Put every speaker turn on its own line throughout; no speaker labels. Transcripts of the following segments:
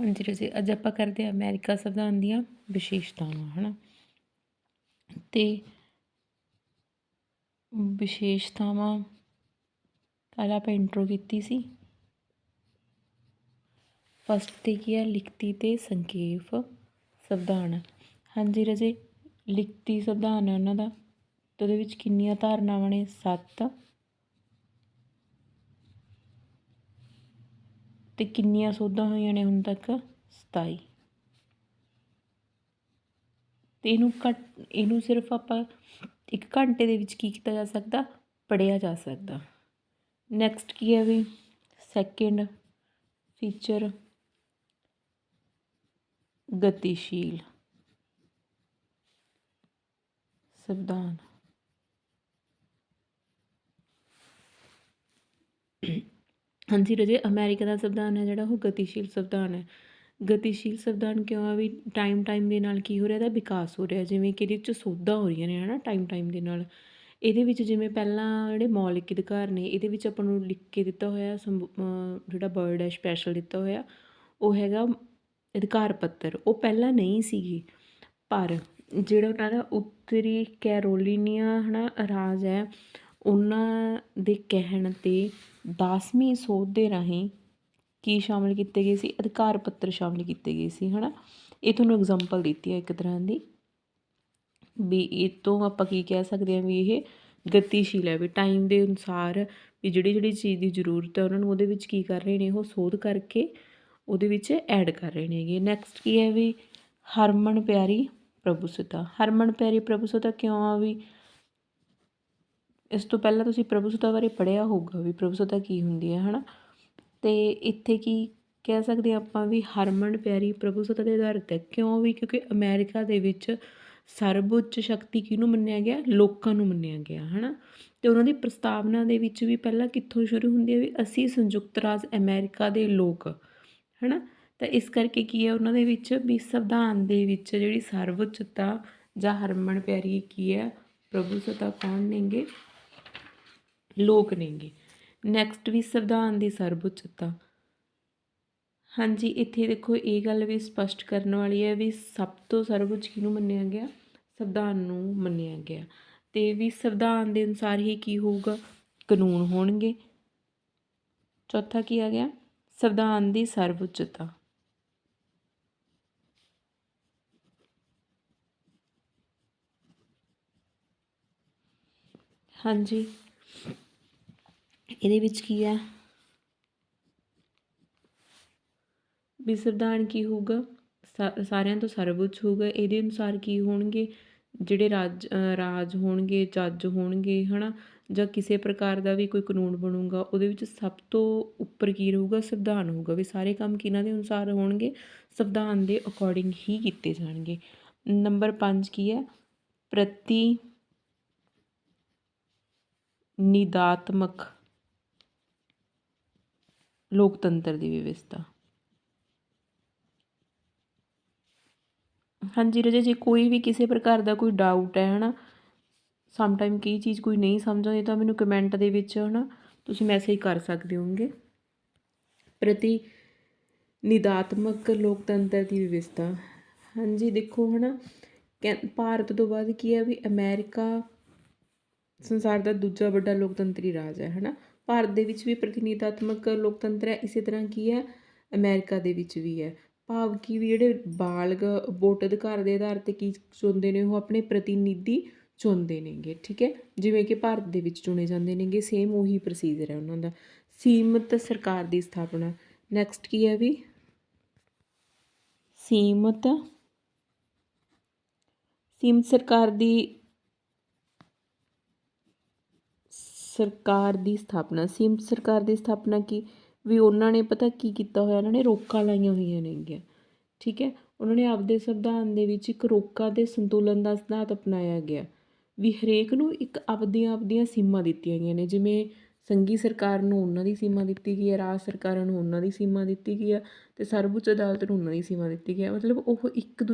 ਹਾਂਜੀ ਰਾਜੇ, ਅੱਜ ਆਪਾਂ ਕਰਦੇ ਹਾਂ ਅਮਰੀਕਾ ਸੰਵਿਧਾਨ ਦੀਆਂ ਵਿਸ਼ੇਸ਼ਤਾਵਾਂ, ਹੈ ਨਾ। ਅਤੇ ਵਿਸ਼ੇਸ਼ਤਾਵਾਂ ਪਹਿਲਾਂ ਆਪਾਂ ਇੰਟਰੋ ਕੀਤੀ ਸੀ। ਫਸਟ 'ਤੇ ਕੀ ਹੈ, ਲਿਖਤੀ ਅਤੇ ਸੰਖੇਪ ਸੰਵਿਧਾਨ। ਹਾਂਜੀ ਰਾਜੇ, ਲਿਖਤੀ ਸੰਵਿਧਾਨ ਹੈ ਉਹਨਾਂ ਦਾ, ਅਤੇ ਉਹਦੇ ਵਿੱਚ ਕਿੰਨੀਆਂ ਧਾਰਨਾਵਾਂ ਨੇ? 7। ਅਤੇ ਕਿੰਨੀਆਂ ਸੋਧਾਂ ਹੋਈਆਂ ਨੇ ਹੁਣ ਤੱਕ? 27। ਅਤੇ ਇਹਨੂੰ ਸਿਰਫ ਆਪਾਂ 1 ਘੰਟੇ ਦੇ ਵਿੱਚ ਕੀ ਕੀਤਾ ਜਾ ਸਕਦਾ? ਪੜ੍ਹਿਆ ਜਾ ਸਕਦਾ। ਨੈਕਸਟ ਕੀ ਹੈ ਵੀ ਸੈਕਿੰਡ ਫੀਚਰ, ਗਤੀਸ਼ੀਲ ਸੰਵਿਧਾਨ। ਹਾਂਜੀ ਰਾਜੇ, ਅਮਰੀਕਾ ਦਾ ਸੰਵਿਧਾਨ ਹੈ ਜਿਹੜਾ ਉਹ ਗਤੀਸ਼ੀਲ ਸੰਵਿਧਾਨ ਹੈ। ਗਤੀਸ਼ੀਲ ਸੰਵਿਧਾਨ ਕਿਉਂ ਆ? ਵੀ ਟਾਈਮ ਦੇ ਨਾਲ ਕੀ ਹੋ ਰਿਹਾ, ਇਹਦਾ ਵਿਕਾਸ ਹੋ ਰਿਹਾ, ਜਿਵੇਂ ਕਿ ਇਹਦੇ ਵਿੱਚ ਸੋਧਾਂ ਹੋ ਰਹੀਆਂ ਨੇ, ਹੈ ਨਾ, ਟਾਈਮ ਦੇ ਨਾਲ। ਇਹਦੇ ਵਿੱਚ ਜਿਵੇਂ ਪਹਿਲਾਂ ਜਿਹੜੇ ਮੌਲਿਕ ਅਧਿਕਾਰ ਨੇ, ਇਹਦੇ ਵਿੱਚ ਆਪਾਂ ਨੂੰ ਲਿਖ ਕੇ ਦਿੱਤਾ ਹੋਇਆ ਜਿਹੜਾ ਵਰਡ ਹੈ ਸਪੈਸ਼ਲ ਦਿੱਤਾ ਹੋਇਆ, ਉਹ ਹੈਗਾ ਅਧਿਕਾਰ ਪੱਤਰ। ਉਹ ਪਹਿਲਾਂ ਨਹੀਂ ਸੀਗੇ, ਪਰ ਜਿਹੜਾ ਉਹਨਾਂ ਦਾ ਉੱਤਰੀ ਕੈਰੋਲੀਨੀਆ, ਹੈ ਨਾ, ਰਾਜ ਹੈ, ਉਹਨਾਂ ਦੇ ਕਹਿਣ 'ਤੇ 10ਵੀਂ ਸੋਧ ਦੇ ਰਾਹੀਂ ਕੀ ਸ਼ਾਮਿਲ ਕੀਤੇ ਗਏ ਸੀ? ਅਧਿਕਾਰ ਪੱਤਰ ਸ਼ਾਮਿਲ ਕੀਤੇ ਗਏ ਸੀ, ਹੈ ਨਾ। ਇਹ ਤੁਹਾਨੂੰ ਐਗਜ਼ਾਮਪਲ ਦਿੱਤੀ ਹੈ ਇੱਕ ਤਰ੍ਹਾਂ ਦੀ, ਵੀ ਇਹ ਤੋਂ ਆਪਾਂ ਕੀ ਕਹਿ ਸਕਦੇ ਹਾਂ, ਵੀ ਇਹ ਗਤੀਸ਼ੀਲ ਹੈ, ਵੀ ਟਾਈਮ ਦੇ ਅਨੁਸਾਰ ਵੀ ਜਿਹੜੀ ਚੀਜ਼ ਦੀ ਜ਼ਰੂਰਤ ਹੈ ਉਹਨਾਂ ਨੂੰ ਉਹਦੇ ਵਿੱਚ ਕੀ ਕਰ ਰਹੇ ਨੇ, ਉਹ ਸੋਧ ਕਰਕੇ ਉਹਦੇ ਵਿੱਚ ਐਡ ਕਰ ਰਹੇ ਨੇਗੇ। ਨੈਕਸਟ ਕੀ ਹੈ ਵੀ ਹਰਮਨ ਪਿਆਰੀ ਪ੍ਰਭੂਸੱਤਾ। ਹਰਮਨ ਪਿਆਰੀ ਪ੍ਰਭੂਸੱਤਾ ਕਿਉਂ ਆ? ਵੀ ਇਸ ਤੋਂ ਪਹਿਲਾਂ ਤੁਸੀਂ ਪ੍ਰਭੂਸੱਤਾ ਬਾਰੇ ਪੜ੍ਹਿਆ ਹੋਊਗਾ ਵੀ ਪ੍ਰਭੂਸੱਤਾ ਕੀ ਹੁੰਦੀ ਹੈ, ਹੈ ਨਾ। ਅਤੇ ਇੱਥੇ ਕੀ ਕਹਿ ਸਕਦੇ ਆਪਾਂ ਵੀ ਹਰਮਨ ਪਿਆਰੀ ਪ੍ਰਭੂਸੱਤਾ ਦੇ ਆਧਾਰਿਤ ਹੈ। ਕਿਉਂ? ਵੀ ਕਿਉਂਕਿ ਅਮਰੀਕਾ ਦੇ ਵਿੱਚ ਸਰਵਉੱਚ ਸ਼ਕਤੀ ਕਿਹਨੂੰ ਮੰਨਿਆ ਗਿਆ? ਲੋਕਾਂ ਨੂੰ ਮੰਨਿਆ ਗਿਆ, ਹੈ ਨਾ। ਅਤੇ ਉਹਨਾਂ ਦੀ ਪ੍ਰਸਤਾਵਨਾ ਦੇ ਵਿੱਚ ਵੀ ਪਹਿਲਾਂ ਕਿੱਥੋਂ ਸ਼ੁਰੂ ਹੁੰਦੀ ਹੈ? ਵੀ ਅਸੀਂ ਸੰਯੁਕਤ ਰਾਜ ਅਮਰੀਕਾ ਦੇ ਲੋਕ, ਹੈ ਨਾ। ਤਾਂ ਇਸ ਕਰਕੇ ਕੀ ਹੈ ਉਹਨਾਂ ਦੇ ਵਿੱਚ ਵੀ ਸੰਵਿਧਾਨ ਦੇ ਵਿੱਚ ਜਿਹੜੀ ਸਰਵਉੱਚਤਾ ਜਾਂ ਹਰਮਨ ਪਿਆਰੀ ਕੀ ਹੈ ਪ੍ਰਭੂਸੱਤਾ ਕੌਣ ਨੇਗੇ? ਲੋਕ ਨੇਗੇ। ਨੈਕਸਟ ਵੀ ਸੰਵਿਧਾਨ ਦੀ ਸਰਵਉੱਚਤਾ। ਹਾਂਜੀ, ਇੱਥੇ ਦੇਖੋ ਇਹ ਗੱਲ ਵੀ ਸਪਸ਼ਟ ਕਰਨ ਵਾਲੀ ਹੈ ਵੀ ਸਭ ਤੋਂ ਸਰਵਉੱਚ ਕਿਹਨੂੰ ਮੰਨਿਆ ਗਿਆ? ਸੰਵਿਧਾਨ ਨੂੰ ਮੰਨਿਆ ਗਿਆ। ਅਤੇ ਵੀ ਸੰਵਿਧਾਨ ਦੇ ਅਨੁਸਾਰ ਹੀ ਕੀ ਹੋਊਗਾ? ਕਾਨੂੰਨ ਹੋਣਗੇ। ਚੌਥਾ ਕੀ ਆ ਗਿਆ? ਸੰਵਿਧਾਨ ਦੀ ਸਰਵਉੱਚਤਾ। ਹਾਂਜੀ, ਇਹਦੇ ਵਿੱਚ ਕੀ ਹੈ ਵੀ ਸੰਵਿਧਾਨ ਕੀ ਹੋਊਗਾ? ਸਾਰਿਆਂ ਤੋਂ ਸਰਵਉੱਚ ਹੋਊਗਾ। ਇਹਦੇ ਅਨੁਸਾਰ ਕੀ ਹੋਣਗੇ? ਜਿਹੜੇ ਰਾਜ ਹੋਣਗੇ, ਜੱਜ ਹੋਣਗੇ, ਹੈ ਨਾ, ਜਾਂ ਕਿਸੇ ਪ੍ਰਕਾਰ ਦਾ ਵੀ ਕੋਈ ਕਾਨੂੰਨ ਬਣੂਗਾ, ਉਹਦੇ ਵਿੱਚ ਸਭ ਤੋਂ ਉੱਪਰ ਕੀ ਰਹੂਗਾ? ਸੰਵਿਧਾਨ ਹੋਊਗਾ। ਵੀ ਸਾਰੇ ਕੰਮ ਕਿਹਨਾਂ ਦੇ ਅਨੁਸਾਰ ਹੋਣਗੇ? ਸੰਵਿਧਾਨ ਦੇ ਅਕੋਰਡਿੰਗ ਹੀ ਕੀਤੇ ਜਾਣਗੇ। ਨੰਬਰ 5 ਕੀ ਹੈ? ਪ੍ਰਤੀਨਿਧਾਤਮਕ ਲੋਕਤੰਤਰ ਦੀ ਵਿਵਸਥਾ। ਹਾਂਜੀ ਰਾਜੇ, ਜੇ ਕੋਈ ਵੀ ਕਿਸੇ ਪ੍ਰਕਾਰ ਦਾ ਕੋਈ ਡਾਊਟ ਹੈ, ਹੈ ਨਾ, ਸਮਟਾਈਮ ਕਈ ਚੀਜ਼ ਕੋਈ ਨਹੀਂ ਸਮਝ ਆਉਂਦੀ ਤਾਂ ਮੈਨੂੰ ਕਮੈਂਟ ਦੇ ਵਿੱਚ, ਹੈ ਨਾ, ਤੁਸੀਂ ਮੈਸੇਜ ਕਰ ਸਕਦੇ ਹੋਗੇ। ਪ੍ਰਤੀਨਿਧਾਤਮਕ ਲੋਕਤੰਤਰ ਦੀ ਵਿਵਸਥਾ। ਹਾਂਜੀ ਦੇਖੋ, ਹੈ ਨਾ, ਭਾਰਤ ਤੋਂ ਬਾਅਦ ਕੀ ਹੈ ਵੀ ਅਮਰੀਕਾ ਸੰਸਾਰ ਦਾ ਦੂਜਾ ਵੱਡਾ ਲੋਕਤੰਤਰੀ ਰਾਜ ਹੈ, ਹੈ ਨਾ। ਭਾਰਤ ਦੇ ਵਿੱਚ ਵੀ ਪ੍ਰਤੀਨਿਧਾਤਮਕ ਲੋਕਤੰਤਰ ਹੈ, ਇਸੇ ਤਰ੍ਹਾਂ ਕੀ ਹੈ ਅਮਰੀਕਾ ਦੇ ਵਿੱਚ ਵੀ ਹੈ। ਭਾਵ ਕਿ ਵੀ ਜਿਹੜੇ ਬਾਲਗ ਵੋਟ ਅਧਿਕਾਰ ਦੇ ਆਧਾਰ 'ਤੇ ਕੀ ਚੁਣਦੇ ਨੇ, ਉਹ ਆਪਣੇ ਪ੍ਰਤੀਨਿਧੀ ਚੁਣਦੇ ਨੇਗੇ, ਠੀਕ ਹੈ, ਜਿਵੇਂ ਕਿ ਭਾਰਤ ਦੇ ਵਿੱਚ ਚੁਣੇ ਜਾਂਦੇ ਨੇਗੇ। ਸੇਮ ਉਹੀ ਪ੍ਰੋਸੀਜਰ ਹੈ ਉਹਨਾਂ ਦਾ। ਸੀਮਤ ਸਰਕਾਰ ਦੀ ਸਥਾਪਨਾ। ਨੈਕਸਟ ਕੀ ਹੈ ਵੀ ਸੀਮਤ ਸਰਕਾਰ ਦੀ ਸਥਾਪਨਾ। ਸੀਮਤ ਸਰਕਾਰ ਦੀ ਸਥਾਪਨਾ ਕੀ ਵੀ ਉਹਨਾਂ ਨੇ ਪਤਾ ਕੀ ਕੀਤਾ ਹੋਇਆ? ਉਹਨਾਂ ਨੇ ਰੋਕਾਂ ਲਾਈਆਂ ਹੋਈਆਂ ਨੇਗੀਆਂ, ਠੀਕ ਹੈ। ਉਹਨਾਂ ਨੇ ਆਪਦੇ ਸੰਵਿਧਾਨ ਦੇ ਵਿੱਚ ਇੱਕ ਰੋਕਾਂ ਦੇ ਸੰਤੁਲਨ ਦਾ ਸਿਧਾਂਤ ਅਪਣਾਇਆ ਗਿਆ ਵੀ ਹਰੇਕ ਨੂੰ ਇੱਕ ਆਪਦੀਆਂ ਸੀਮਾ ਦਿੱਤੀਆਂ ਗਈਆਂ ਨੇ। ਜਿਵੇਂ ਸੰਘੀ ਸਰਕਾਰ ਨੂੰ ਉਹਨਾਂ ਦੀ ਸੀਮਾ ਦਿੱਤੀ ਗਈ ਹੈ, ਰਾਜ ਸਰਕਾਰਾਂ ਨੂੰ ਉਹਨਾਂ ਦੀ ਸੀਮਾ ਦਿੱਤੀ ਗਈ ਹੈ, ਅਤੇ ਸਰਵਉੱਚ ਅਦਾਲਤ ਨੂੰ ਉਹਨਾਂ ਦੀ ਸੀਮਾ ਦਿੱਤੀ ਗਈ ਹੈ। ਮਤਲਬ ਉਹ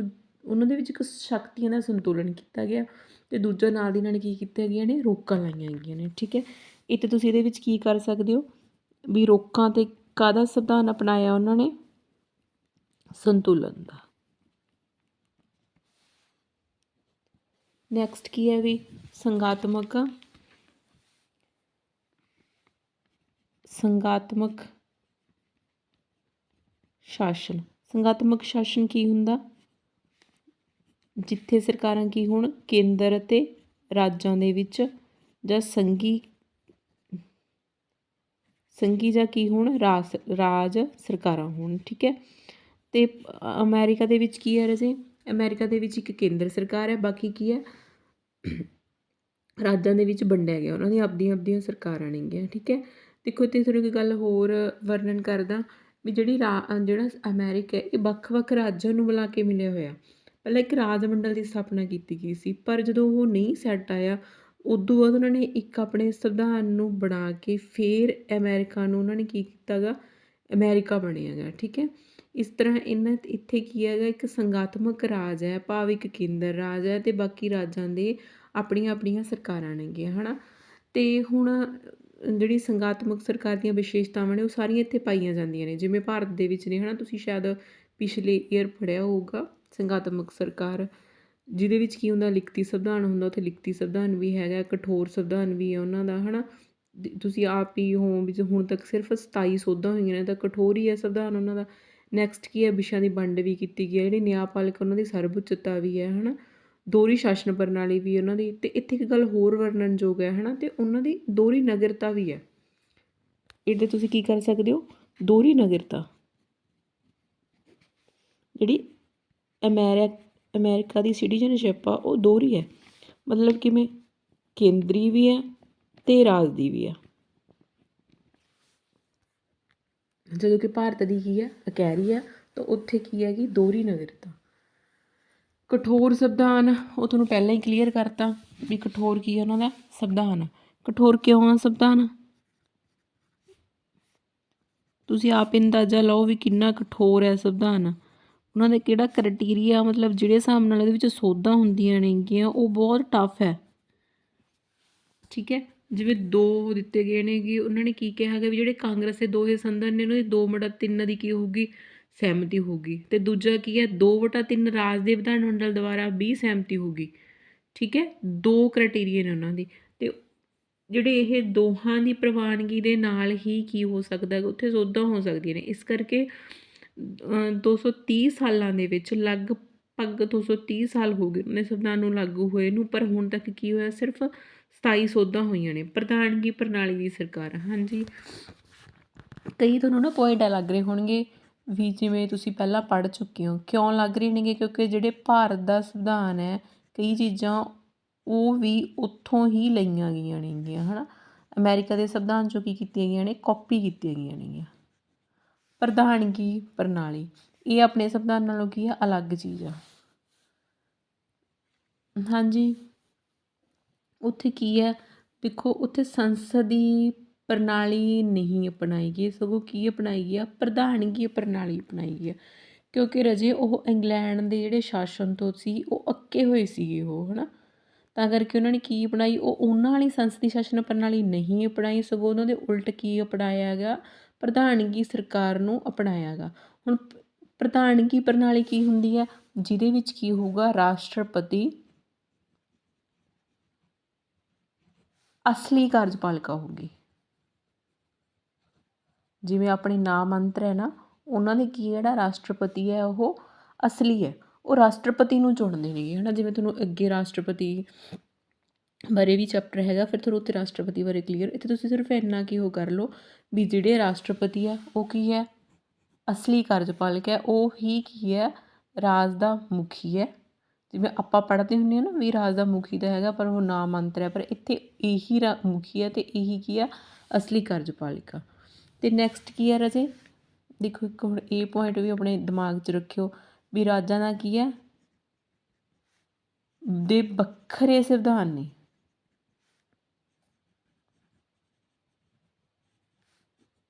ਉਹਨਾਂ ਦੇ ਵਿੱਚ ਇੱਕ ਸ਼ਕਤੀਆਂ ਦਾ ਸੰਤੁਲਨ ਕੀਤਾ ਗਿਆ, ਅਤੇ ਦੂਜਾ ਨਾਲ ਦੀ ਨਾਲ ਕੀ ਕੀਤੀਆਂ ਗਈਆਂ ਨੇ? ਰੋਕਾਂ ਲਾਈਆਂ ਗਈਆਂ ਨੇ, ਠੀਕ ਹੈ। ਇੱਥੇ ਤੁਸੀਂ ਇਹਦੇ ਵਿੱਚ ਕੀ ਕਰ ਸਕਦੇ ਹੋ ਵੀ ਰੋਕਾਂ 'ਤੇ ਕਾਹਦਾ ਸੰਵਿਧਾਨ ਅਪਣਾਇਆ ਉਹਨਾਂ ਨੇ? ਸੰਤੁਲਨ ਦਾ। ਨੈਕਸਟ ਕੀ ਹੈ ਵੀ ਸੰਗਾਤਮਕ ਸ਼ਾਸਨ। ਸੰਗਾਤਮਕ ਸ਼ਾਸਨ ਕੀ ਹੁੰਦਾ? ਜਿੱਥੇ ਸਰਕਾਰਾਂ ਕੀ ਹੋਣ, ਕੇਂਦਰ ਅਤੇ ਰਾਜਾਂ ਦੇ ਵਿੱਚ ਜਾਂ ਸੰਘੀ ਜਾਂ ਕੀ ਹੋਣ, ਰਾਜ ਸਰਕਾਰਾਂ ਹੋਣ। ਠੀਕ ਹੈ। ਅਤੇ ਅਮੈਰੀਕਾ ਦੇ ਵਿੱਚ ਕੀ ਹੈ ਰਾਜੇ? ਅਮੈਰੀਕਾ ਦੇ ਵਿੱਚ ਇੱਕ ਕੇਂਦਰ ਸਰਕਾਰ ਹੈ, ਬਾਕੀ ਕੀ ਹੈ ਰਾਜਾਂ ਦੇ ਵਿੱਚ ਵੰਡਿਆ ਗਿਆ, ਉਹਨਾਂ ਦੀਆਂ ਆਪਦੀਆਂ ਸਰਕਾਰਾਂ ਨੇਗੀਆਂ। ਠੀਕ ਹੈ। ਦੇਖੋ ਇੱਥੇ ਤੁਹਾਨੂੰ ਇੱਕ ਗੱਲ ਹੋਰ ਵਰਣਨ ਕਰਦਾ ਵੀ ਜਿਹੜਾ ਅਮੈਰੀਕਾ ਇਹ ਵੱਖ ਰਾਜਾਂ ਨੂੰ ਮਿਲਾ ਕੇ ਮਿਲਿਆ ਹੋਇਆ। ਪਹਿਲਾਂ ਇੱਕ ਰਾਜ ਮੰਡਲ ਦੀ ਸਥਾਪਨਾ ਕੀਤੀ ਗਈ ਸੀ, ਪਰ ਜਦੋਂ ਉਹ ਨਹੀਂ ਸੈੱਟ ਆਇਆ ਉਦੋਂ ਬਾਅਦ ਉਹਨਾਂ ਨੇ ਇੱਕ ਆਪਣੇ ਸੰਵਿਧਾਨ ਨੂੰ ਬਣਾ ਕੇ ਫਿਰ ਅਮੈਰੀਕਾ ਨੂੰ ਉਹਨਾਂ ਨੇ ਕੀ ਕੀਤਾ ਗਾ, ਅਮੈਰੀਕਾ ਬਣਿਆ ਗਾ। ਠੀਕ ਹੈ। ਇਸ ਤਰ੍ਹਾਂ ਇੱਥੇ ਕੀ ਹੈਗਾ, ਇੱਕ ਸੰਗਾਤਮਕ ਰਾਜ ਹੈ, ਭਾਵ ਇੱਕ ਕੇਂਦਰ ਰਾਜ ਹੈ ਅਤੇ ਬਾਕੀ ਰਾਜਾਂ ਦੇ ਆਪਣੀਆਂ ਸਰਕਾਰਾਂ ਨੇਗੀਆਂ, ਹੈ ਨਾ। ਅਤੇ ਹੁਣ ਜਿਹੜੀ ਸੰਗਾਤਮਕ ਸਰਕਾਰ ਦੀਆਂ ਵਿਸ਼ੇਸ਼ਤਾਵਾਂ ਨੇ ਉਹ ਸਾਰੀਆਂ ਇੱਥੇ ਪਾਈਆਂ ਜਾਂਦੀਆਂ ਨੇ, ਜਿਵੇਂ ਭਾਰਤ ਦੇ ਵਿੱਚ ਨੇ, ਹੈ ਨਾ। ਤੁਸੀਂ ਸ਼ਾਇਦ ਪਿਛਲੇ ਈਅਰ ਪੜ੍ਹਿਆ ਹੋਊਗਾ ਸੰਗਾਤਮਕ ਸਰਕਾਰ, ਜਿਹਦੇ ਵਿੱਚ ਕੀ ਹੁੰਦਾ, ਲਿਖਤੀ ਸੰਵਿਧਾਨ ਹੁੰਦਾ। ਉੱਥੇ ਲਿਖਤੀ ਸੰਵਿਧਾਨ ਵੀ ਹੈਗਾ, ਕਠੋਰ ਸੰਵਿਧਾਨ ਵੀ ਹੈ ਉਹਨਾਂ ਦਾ, ਹੈ ਨਾ। ਤੁਸੀਂ ਆਪ ਹੀ ਹੋ ਵੀ ਹੁਣ ਤੱਕ ਸਿਰਫ 27 ਸੋਧਾਂ ਹੋਈਆਂ ਨੇ ਤਾਂ ਕਠੋਰ ਹੀ ਹੈ ਸੰਵਿਧਾਨ ਉਹਨਾਂ ਦਾ। ਨੈਕਸਟ ਕੀ ਹੈ, ਵਿਸ਼ਿਆਂ ਦੀ ਵੰਡ ਵੀ ਕੀਤੀ ਗਈ ਹੈ, ਜਿਹੜੀ ਨਿਆਂਪਾਲਕ ਉਹਨਾਂ ਦੀ ਸਰਵਉੱਚਤਾ ਵੀ ਹੈ ਨਾ। ਦੋਹਰੀ ਸ਼ਾਸਨ ਪ੍ਰਣਾਲੀ ਵੀ ਉਹਨਾਂ ਦੀ। ਅਤੇ ਇੱਥੇ ਇੱਕ ਗੱਲ ਹੋਰ ਵਰਣਨਯੋਗ ਹੈ ਨਾ, ਅਤੇ ਉਹਨਾਂ ਦੀ ਦੋਹਰੀ ਨਗਰਤਾ ਵੀ ਹੈ। ਇਹਦੇ ਤੁਸੀਂ ਕੀ ਕਰ ਸਕਦੇ ਹੋ, ਦੋਹਰੀ ਨਗਰਤਾ ਜਿਹੜੀ ਅਮੈਰੀਕਾ ਦੀ ਸਿਟੀਜ਼ਨਸ਼ਿਪ ਆ ਉਹ ਦੋਹਰੀ ਹੈ। ਮਤਲਬ ਕਿਵੇਂ, ਕੇਂਦਰੀ ਵੀ ਹੈ ਅਤੇ ਰਾਜ ਦੀ ਵੀ ਹੈ। ਜਦੋਂ ਕਿ ਭਾਰਤ ਦੀ ਕੀ ਹੈ, ਇਕਹਿਰੀ ਹੈ, ਤਾਂ ਉੱਥੇ ਕੀ ਹੈਗੀ, ਦੋਹਰੀ ਨਗਰਤਾ। ਕਠੋਰ ਸੰਵਿਧਾਨ ਉਹ ਤੁਹਾਨੂੰ ਪਹਿਲਾਂ ਹੀ ਕਲੀਅਰ ਕਰਤਾ ਵੀ ਕਠੋਰ ਕੀ ਹੈ ਉਹਨਾਂ ਦਾ ਸੰਵਿਧਾਨ। ਕਠੋਰ ਕਿਉਂ ਆ ਸੰਵਿਧਾਨ? ਤੁਸੀਂ ਆਪ ਅੰਦਾਜ਼ਾ ਲਾਓ ਵੀ ਕਿੰਨਾ ਕਠੋਰ ਹੈ ਸੰਵਿਧਾਨ। ਉਹਨਾਂ ਦਾ ਕਿਹੜਾ ਕ੍ਰਾਈਟੀਰੀਆ, ਮਤਲਬ ਜਿਹੜੇ ਹਿਸਾਬ ਨਾਲ ਇਹਦੇ ਵਿੱਚ ਸੋਧਾਂ ਹੁੰਦੀਆਂ ਨੇਗੀਆਂ ਉਹ ਬਹੁਤ ਟਫ ਹੈ। ਠੀਕ ਹੈ। ਜਿਵੇਂ 2 ਦਿੱਤੇ ਗਏ ਨੇਗੇ, ਉਹਨਾਂ ਨੇ ਕੀ ਕਿਹਾ ਹੈਗਾ ਵੀ ਜਿਹੜੇ ਕਾਂਗਰਸ ਦੇ 2 ਸੰਸਦ ਨੇ ਉਹਨਾਂ ਦੀ 2/3 ਦੀ ਕੀ ਹੋਊਗੀ, ਸਹਿਮਤੀ ਹੋਊਗੀ। ਅਤੇ ਦੂਜਾ ਕੀ ਹੈ, 2/3 ਰਾਜ ਦੇ ਵਿਧਾਨ ਮੰਡਲ ਦੁਆਰਾ ਵੀ ਸਹਿਮਤੀ ਹੋਊਗੀ। ਠੀਕ ਹੈ। 2 ਕ੍ਰਾਈਟੀਰੀਆ ਨੇ ਉਹਨਾਂ ਦੀ। ਅਤੇ ਜਿਹੜੇ ਇਹ ਦੋਹਾਂ ਦੀ ਪ੍ਰਵਾਨਗੀ ਦੇ ਨਾਲ ਹੀ ਕੀ ਹੋ ਸਕਦਾ, ਉੱਥੇ ਸੋਧਾਂ ਹੋ ਸਕਦੀਆਂ ਨੇ। ਇਸ ਕਰਕੇ 230 ਸਾਲਾਂ ਦੇ ਵਿੱਚ ਲਗਭਗ 230 ਸਾਲ ਹੋ ਗਏ ਉਹਨੇ ਸੰਵਿਧਾਨ ਨੂੰ ਲਾਗੂ ਹੋਏ ਨੂੰ, ਪਰ ਹੁਣ ਤੱਕ ਕੀ ਹੋਇਆ, ਸਿਰਫ 27 ਸੋਧਾਂ ਹੋਈਆਂ ਨੇ। ਪ੍ਰਧਾਨਗੀ ਪ੍ਰਣਾਲੀ ਦੀ ਸਰਕਾਰ। ਹਾਂਜੀ, ਕਈ ਤੁਹਾਨੂੰ ਨਾ ਪੁਆਇੰਟ ਲੱਗ ਰਹੇ ਹੋਣਗੇ ਵੀ ਜਿਵੇਂ ਤੁਸੀਂ ਪਹਿਲਾਂ ਪੜ੍ਹ ਚੁੱਕੇ ਹੋ। ਕਿਉਂ ਲੱਗ ਰਹੇ ਨੇਗੇ? ਕਿਉਂਕਿ ਜਿਹੜੇ ਭਾਰਤ ਦਾ ਸੰਵਿਧਾਨ ਹੈ, ਕਈ ਚੀਜ਼ਾਂ ਉਹ ਵੀ ਉੱਥੋਂ ਹੀ ਲਈਆਂ ਗਈਆਂ ਨੇਗੀਆਂ, ਹੈ ਨਾ। ਅਮੈਰੀਕਾ ਦੇ ਸੰਵਿਧਾਨ 'ਚੋਂ ਕੀ ਕੀਤੀਆਂ ਗਈਆਂ ਨੇ, ਕਾਪੀ ਕੀਤੀਆਂ ਗਈਆਂ ਨੇਗੀਆਂ। ਪ੍ਰਧਾਨਗੀ ਪ੍ਰਣਾਲੀ ਇਹ ਆਪਣੇ ਸੰਵਿਧਾਨ ਨਾਲੋਂ ਕੀ ਆ, ਅਲੱਗ ਚੀਜ਼ ਆ। ਹਾਂਜੀ, ਉੱਥੇ ਕੀ ਹੈ, ਦੇਖੋ ਉੱਥੇ ਸੰਸਦੀ ਪ੍ਰਣਾਲੀ ਨਹੀਂ ਅਪਣਾਈ ਗਈ, ਸਗੋਂ ਕੀ ਅਪਣਾਈ ਗਈ ਆ, ਪ੍ਰਧਾਨਗੀ ਪ੍ਰਣਾਲੀ ਅਪਣਾਈ ਗਈ ਆ। ਕਿਉਂਕਿ ਰਾਜੇ ਉਹ ਇੰਗਲੈਂਡ ਦੇ ਜਿਹੜੇ ਸ਼ਾਸਨ ਤੋਂ ਸੀ ਉਹ ਅੱਕੇ ਹੋਏ ਸੀਗੇ ਉਹ, ਹੈ ਨਾ। ਤਾਂ ਕਰਕੇ ਉਹਨਾਂ ਨੇ ਕੀ ਅਪਣਾਈ, ਉਹ ਉਹਨਾਂ ਵਾਲੀ ਸੰਸਦੀ ਸ਼ਾਸਨ ਪ੍ਰਣਾਲੀ ਨਹੀਂ ਅਪਣਾਈ, ਸਗੋਂ ਉਹਨਾਂ ਦੇ ਉਲਟ ਕੀ ਅਪਣਾਇਆ ਹੈਗਾ, ਪ੍ਰਧਾਨਗੀ ਸਰਕਾਰ ਨੂੰ ਅਪਣਾਇਆ ਗਾ। ਹੁਣ ਪ੍ਰਧਾਨਗੀ ਪ੍ਰਣਾਲੀ ਕੀ ਹੁੰਦੀ ਹੈ, ਜਿਹਦੇ ਵਿੱਚ ਕੀ ਹੋਊਗਾ, ਰਾਸ਼ਟਰਪਤੀ ਅਸਲੀ ਕਾਰਜਪਾਲਿਕਾ ਹੋਊਗੀ। ਜਿਵੇਂ ਆਪਣੇ ਨਾਮ ਮੰਤਰ ਹੈ ਨਾ, ਉਹਨਾਂ ਦੇ ਕੀ ਜਿਹੜਾ ਰਾਸ਼ਟਰਪਤੀ ਹੈ ਉਹ ਅਸਲੀ ਹੈ, ਉਹ ਰਾਸ਼ਟਰਪਤੀ ਨੂੰ ਚੁਣਦੇ ਨੇਗੇ, ਹੈ ਨਾ। ਜਿਵੇਂ ਤੁਹਾਨੂੰ ਅੱਗੇ ਰਾਸ਼ਟਰਪਤੀ ਬਾਰੇ ਵੀ ਚੈਪਟਰ ਹੈਗਾ, ਫਿਰ ਤੁਹਾਨੂੰ ਉੱਥੇ ਰਾਸ਼ਟਰਪਤੀ ਬਾਰੇ ਕਲੀਅਰ। ਇੱਥੇ ਤੁਸੀਂ ਸਿਰਫ ਇੰਨਾ ਕੀ ਉਹ ਕਰ ਲਓ ਵੀ ਜਿਹੜੇ ਰਾਸ਼ਟਰਪਤੀ ਆ ਉਹ ਕੀ ਹੈ, ਅਸਲੀ ਕਾਰਜਪਾਲਕ ਹੈ, ਉਹ ਹੀ ਕੀ ਹੈ, ਰਾਜ ਦਾ ਮੁਖੀ ਹੈ। ਜਿਵੇਂ ਆਪਾਂ ਪੜ੍ਹਦੇ ਹੁੰਦੇ ਹਾਂ ਨਾ ਵੀ ਰਾਜ ਦਾ ਮੁਖੀ ਤਾਂ ਹੈਗਾ ਪਰ ਉਹ ਨਾਮ ਮੰਤਰ ਹੈ, ਪਰ ਇੱਥੇ ਇਹੀ ਮੁਖੀ ਹੈ ਅਤੇ ਇਹੀ ਕੀ ਆ, ਅਸਲੀ ਕਾਰਜਪਾਲਿਕਾ। ਅਤੇ ਨੈਕਸਟ ਕੀ ਹੈ ਰਾਜੇ, ਦੇਖੋ ਇੱਕ ਹੁਣ ਇਹ ਪੁਆਇੰਟ ਵੀ ਆਪਣੇ ਦਿਮਾਗ 'ਚ ਰੱਖਿਓ ਵੀ ਰਾਜਾਂ ਦਾ ਕੀ ਹੈ, ਦੇ ਵੱਖਰੇ ਸੰਵਿਧਾਨ ਨੇ।